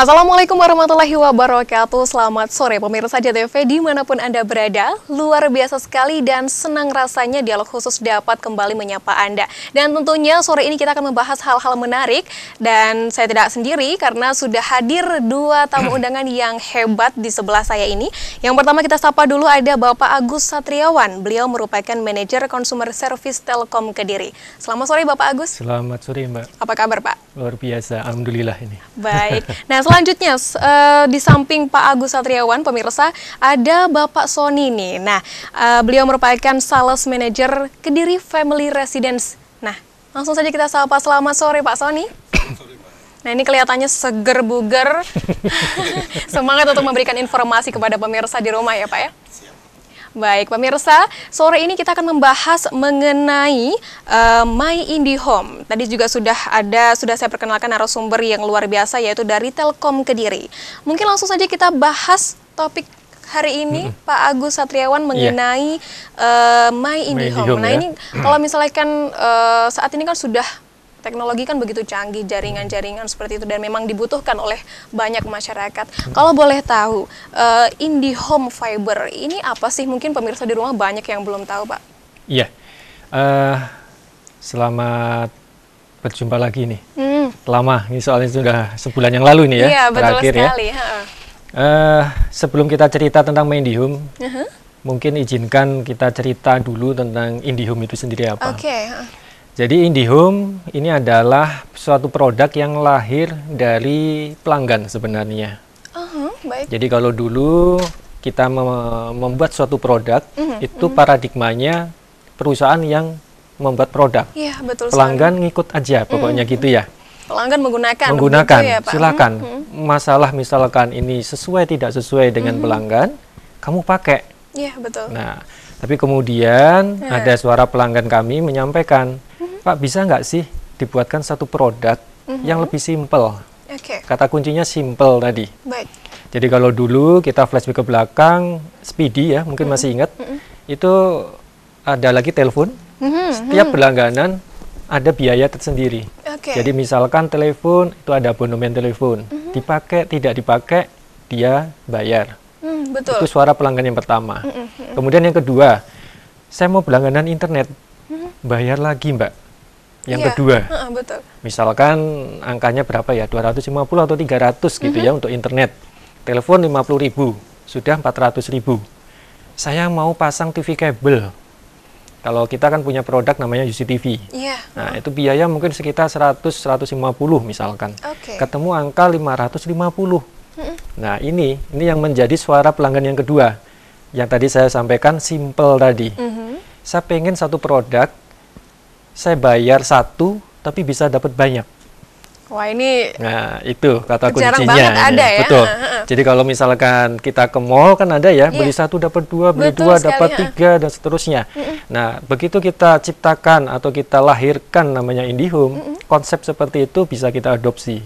Assalamualaikum warahmatullahi wabarakatuh. Selamat sore pemirsa JTV dimanapun Anda berada. Luar biasa sekali dan senang rasanya dialog khusus dapat kembali menyapa Anda. Dan tentunya sore ini kita akan membahas hal-hal menarik. Dan saya tidak sendiri karena sudah hadir dua tamu undangan yang hebat di sebelah saya ini. Yang pertama kita sapa dulu ada Bapak Agus Satriawan. Beliau merupakan manajer Consumer Service Telkom Kediri. Selamat sore Bapak Agus. Selamat sore Mbak. Apa kabar Pak? Luar biasa, alhamdulillah ini. Baik. Nah, selanjutnya di samping Pak Agus Satriawan, pemirsa, ada Bapak Sony nih. Nah, beliau merupakan Sales Manager Kediri Family Residence. Nah, langsung saja kita sapa. Selamat sore Pak Sony. Nah, ini kelihatannya seger buger. Semangat untuk memberikan informasi kepada pemirsa di rumah ya Pak ya. Baik, pemirsa, sore ini kita akan membahas mengenai My IndiHome. Tadi juga sudah saya perkenalkan narasumber yang luar biasa yaitu dari Telkom Kediri. Mungkin langsung saja kita bahas topik hari ini, Pak Agus Satriawan, mengenai My IndiHome. Nah, ini kalau misalkan saat ini kan sudah teknologi kan begitu canggih, jaringan-jaringan seperti itu, dan memang dibutuhkan oleh banyak masyarakat. Kalau boleh tahu, IndiHome Fiber ini apa sih? Mungkin pemirsa di rumah banyak yang belum tahu, Pak. Iya, selamat berjumpa lagi nih. Lama, ini soalnya sudah sebulan yang lalu nih ya, iya, betul terakhir sekali, ya. Sebelum kita cerita tentang My IndiHome, mungkin izinkan kita cerita dulu tentang IndiHome itu sendiri apa. Oke. Jadi IndiHome ini adalah suatu produk yang lahir dari pelanggan sebenarnya. Baik. Jadi kalau dulu kita membuat suatu produk, itu paradigmanya perusahaan yang membuat produk. Iya, betul. Pelanggan ngikut aja, pokoknya gitu ya. Pelanggan menggunakan ya, Pak? Silakan. Masalah misalkan ini sesuai tidak sesuai dengan pelanggan, kamu pakai. Iya, betul. Nah, tapi kemudian ada suara pelanggan kami menyampaikan, Pak, bisa nggak sih dibuatkan satu produk yang lebih simpel? Kata kuncinya simpel tadi. Baik. Jadi kalau dulu kita flashback ke belakang, Speedy ya, mungkin masih ingat, itu ada lagi telepon, setiap berlangganan ada biaya tersendiri. Jadi misalkan telepon, itu ada abonemen telepon, dipakai, tidak dipakai, dia bayar. Betul. Itu suara pelanggan yang pertama. Kemudian yang kedua, saya mau berlangganan internet, bayar lagi Mbak. Yang kedua, betul. Misalkan angkanya berapa ya, 250 atau 300 gitu ya untuk internet. Telepon 50.000, sudah 400.000. Saya mau pasang TV kabel. Kalau kita kan punya produk namanya UCTV. Nah, itu biaya mungkin sekitar 100-150 misalkan. Ketemu angka 550. Nah, ini yang menjadi suara pelanggan yang kedua. Yang tadi saya sampaikan simple tadi. Saya pengen satu produk, saya bayar satu, tapi bisa dapat banyak. Wah, ini nah itu kata kuncinya. Jarang banget ada ya. Betul. Jadi kalau misalkan kita ke mall kan ada ya, beli satu dapat dua, beli dua dapat tiga, dan seterusnya. Nah, begitu kita ciptakan atau kita lahirkan namanya IndiHome, konsep seperti itu bisa kita adopsi.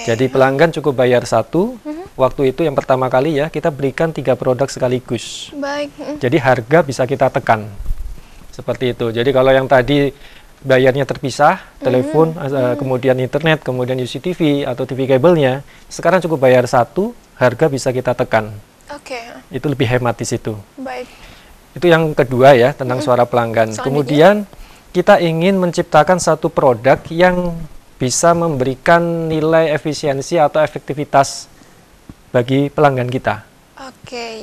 Jadi pelanggan cukup bayar satu, waktu itu yang pertama kali ya, kita berikan 3 produk sekaligus. Baik. Jadi harga bisa kita tekan. Seperti itu. Jadi kalau yang tadi bayarnya terpisah, telepon, kemudian internet, kemudian UCTV atau TV kabelnya, sekarang cukup bayar satu, harga bisa kita tekan. Itu lebih hemat di situ. Baik. Itu yang kedua ya, tentang suara pelanggan. Kemudian kita ingin menciptakan satu produk yang bisa memberikan nilai efisiensi atau efektivitas bagi pelanggan kita.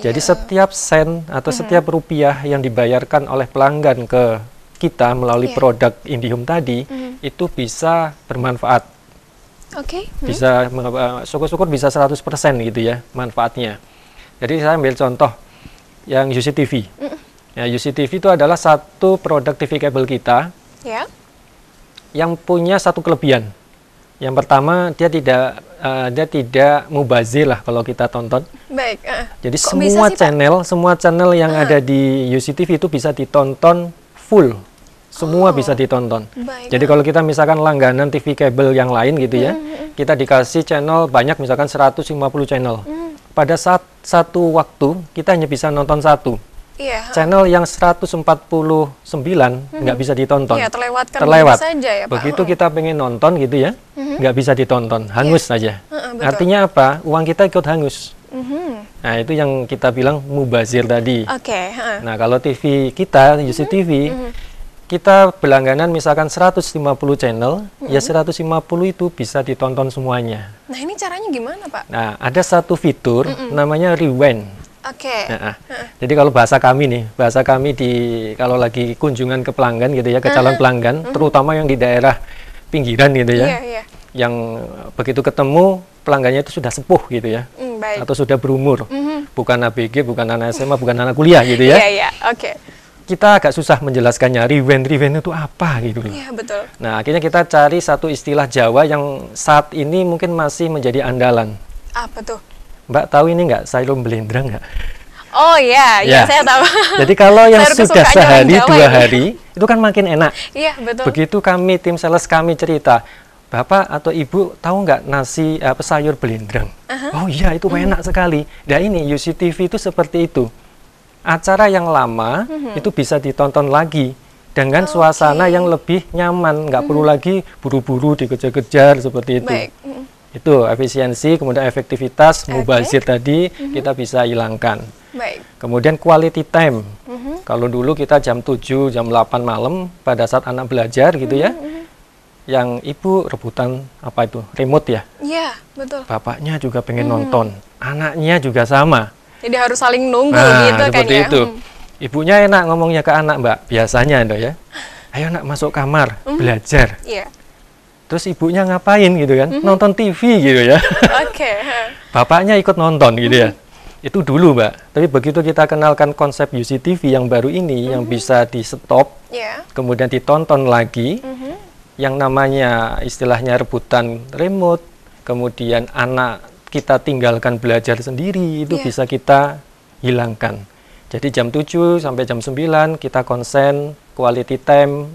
Jadi setiap sen atau setiap rupiah yang dibayarkan oleh pelanggan ke kita melalui produk IndiHome tadi, itu bisa bermanfaat. Bisa, syukur-syukur bisa 100% gitu ya manfaatnya. Jadi saya ambil contoh yang UCTV. Ya, UCTV itu adalah satu produk TV kabel kita yang punya satu kelebihan. Yang pertama, dia tidak mubazir lah kalau kita tonton. Baik. Jadi semua channel yang ada di UCTV itu bisa ditonton full. Semua bisa ditonton. Jadi kalau kita misalkan langganan TV kabel yang lain gitu ya, kita dikasih channel banyak, misalkan 150 channel. Pada saat satu waktu kita hanya bisa nonton satu. Channel yang 149 nggak bisa ditonton. Terlewat. Saja ya, Pak. Begitu kita pengen nonton gitu ya, nggak bisa ditonton, hangus saja. betul. Artinya apa? Uang kita ikut hangus. Mhm. Nah, itu yang kita bilang mubazir tadi. Oke. Nah, kalau TV kita, UCTV, kita berlangganan misalkan 150 channel, ya 150 itu bisa ditonton semuanya. Nah, ini caranya gimana, Pak? Nah, ada satu fitur namanya rewind. Oke. Nah, jadi kalau bahasa kami kalau lagi kunjungan ke pelanggan gitu ya, ke calon pelanggan, terutama yang di daerah pinggiran gitu ya, Iya, iya. yang begitu ketemu pelanggannya itu sudah sepuh gitu ya, Baik. atau sudah berumur, bukan ABG, bukan anak SMA, bukan anak kuliah gitu ya. Iya, iya. Oke. Kita agak susah menjelaskannya, rewind itu apa gitu loh. Iya, betul. Nah, akhirnya kita cari satu istilah Jawa yang saat ini mungkin masih menjadi andalan. Apa tuh? Mbak tahu ini nggak, sayur belendrang nggak? Oh iya, Ya. saya tahu. Jadi kalau yang Sayur sudah kesukaan sehari, orang Jawa 2 ini. hari, itu kan makin enak. Iya, betul. Begitu kami, tim sales kami cerita, Bapak atau Ibu tahu nggak nasi sayur belendrang? Oh iya, itu enak sekali. Nah ini UCTV itu seperti itu. Acara yang lama itu bisa ditonton lagi dengan suasana yang lebih nyaman, nggak perlu lagi buru-buru dikejar-kejar seperti itu. Baik. Itu efisiensi, kemudian efektivitas, mubazir tadi kita bisa hilangkan. Baik. Kemudian quality time. Kalau dulu kita jam 7, jam 8 malam pada saat anak belajar gitu ya. Yang ibu rebutan apa itu? Remote ya? Iya, betul. Bapaknya juga pengen nonton. Anaknya juga sama. Jadi harus saling nunggu Nah, gitu kan seperti ya. itu. Ibunya enak ngomongnya ke anak, Mbak. Biasanya itu ya. Ayo nak masuk kamar, belajar. Iya. Terus ibunya ngapain gitu kan? Nonton TV gitu ya. Oke. Bapaknya ikut nonton gitu ya. Itu dulu, Mbak. Tapi begitu kita kenalkan konsep UCTV yang baru ini, yang bisa di stop, Iya. kemudian ditonton lagi, yang namanya istilahnya rebutan remote, kemudian anak kita tinggalkan belajar sendiri, itu bisa kita hilangkan. Jadi jam 7 sampai jam 9 kita konsen, quality time,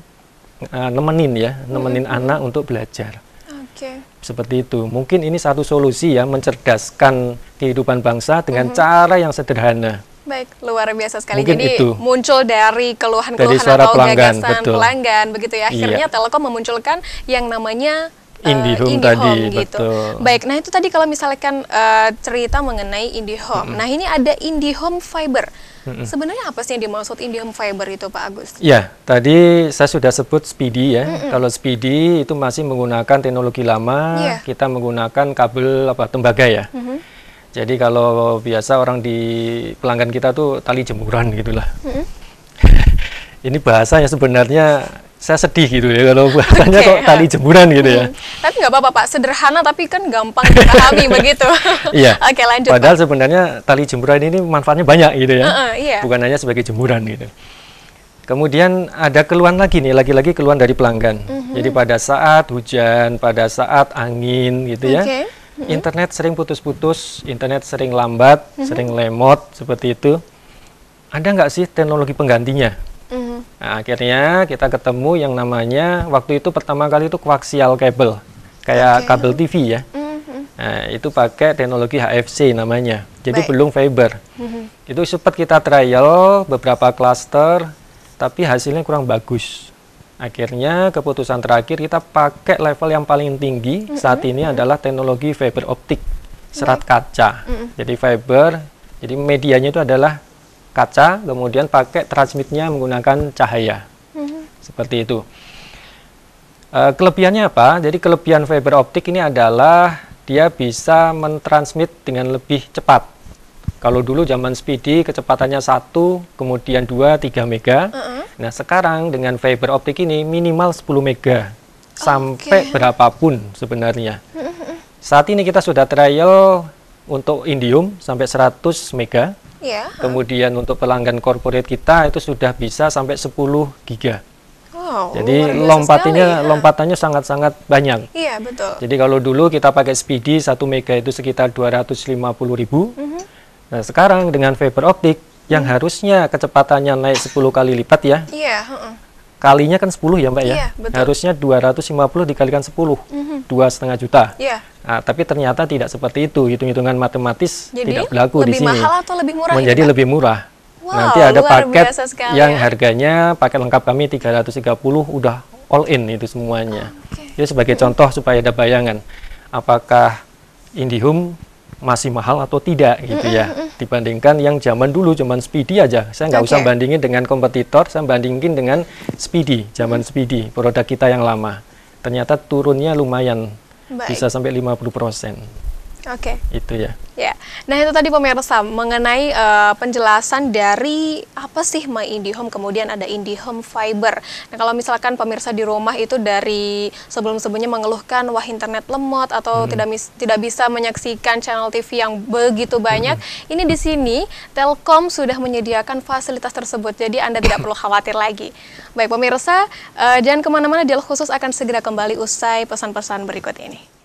nemenin anak untuk belajar. Oke. Seperti itu. Mungkin ini satu solusi ya, mencerdaskan kehidupan bangsa dengan cara yang sederhana. Baik, luar biasa sekali. Mungkin Jadi itu. muncul dari Dari keluhan-keluhan suara atau pelanggan, gagasan betul. pelanggan begitu ya. Akhirnya Iya. Telkom memunculkan yang namanya IndiHome tadi, gitu. betul. Baik, nah itu tadi kalau misalkan cerita mengenai IndiHome. Nah, ini ada IndiHome Fiber. Sebenarnya apa sih yang dimaksud IndiHome Fiber itu, Pak Agus? Ya, tadi saya sudah sebut Speedy ya. Kalau Speedy itu masih menggunakan teknologi lama, Iya. kita menggunakan kabel tembaga ya. Jadi kalau biasa orang di pelanggan kita tuh tali jemuran gitulah. Ini bahasanya sebenarnya saya sedih gitu ya kalau bahasanya kok tali jemuran gitu ya. Tapi nggak apa-apa, Pak. Sederhana tapi kan gampang dipahami begitu. Iya. Oke, lanjut, Padahal Pak. sebenarnya tali jemuran ini manfaatnya banyak gitu ya. Iya. Bukan hanya sebagai jemuran gitu. Kemudian ada keluhan lagi nih, lagi-lagi keluhan dari pelanggan. Jadi pada saat hujan, pada saat angin gitu ya. Oke. Internet sering putus-putus, internet sering lambat, sering lemot seperti itu. Ada nggak sih teknologi penggantinya? Nah, akhirnya kita ketemu yang namanya waktu itu pertama kali itu coaxial cable, kayak kabel TV ya. Nah, itu pakai teknologi HFC namanya, jadi Baik. belum fiber. Itu sempat kita trial beberapa cluster, tapi hasilnya kurang bagus. Akhirnya keputusan terakhir kita pakai level yang paling tinggi saat ini adalah teknologi fiber optik, serat kaca. Jadi fiber, jadi medianya itu adalah kaca, kemudian pakai transmitnya menggunakan cahaya. Seperti itu. Kelebihannya apa? Jadi kelebihan fiber optik ini adalah dia bisa mentransmit dengan lebih cepat. Kalau dulu zaman Speedy kecepatannya 1, kemudian 2, 3 mega. Nah sekarang dengan fiber optik ini minimal 10 mega. Sampai berapapun sebenarnya. Saat ini kita sudah trial untuk IndiHome sampai 100 mega. Iya. Kemudian untuk pelanggan corporate kita itu sudah bisa sampai 10 giga. Wow, Jadi luar biasa sekali, ya. lompatannya sangat-sangat banyak. Iya, betul. Jadi kalau dulu kita pakai Speedy 1 mega itu sekitar 250.000. Nah, sekarang dengan fiber optik yang harusnya kecepatannya naik 10 kali lipat ya. Iya, Kalinya kan 10 ya, Mbak ya. Iya, betul. Harusnya 250 dikalikan 10. 2,5 juta. Iya. Nah, tapi ternyata tidak seperti itu. Hitung-hitungan matematis Jadi tidak berlaku di lebih sini. mahal atau lebih murah Menjadi ini, Pak? lebih murah. Wow, Nanti ada luar paket biasa sekali yang ya. harganya paket lengkap kami 330 udah all in itu semuanya. Oke. Jadi sebagai contoh supaya ada bayangan apakah IndiHome masih mahal atau tidak gitu ya, dibandingkan yang zaman dulu, zaman Speedy aja. Saya nggak usah bandingin dengan kompetitor, saya bandingin dengan Speedy, zaman Speedy, produk kita yang lama. Ternyata turunnya lumayan, bisa sampai 50%. Itu ya. Ya, nah itu tadi pemirsa mengenai penjelasan dari apa sih My IndiHome, kemudian ada IndiHome Fiber. Nah kalau misalkan pemirsa di rumah itu dari sebelum-sebelumnya mengeluhkan wah internet lemot atau tidak bisa menyaksikan channel TV yang begitu banyak, ini di sini Telkom sudah menyediakan fasilitas tersebut, jadi Anda tidak perlu khawatir lagi. Baik pemirsa, jangan kemana-mana, Dialog Khusus akan segera kembali usai pesan-pesan berikut ini.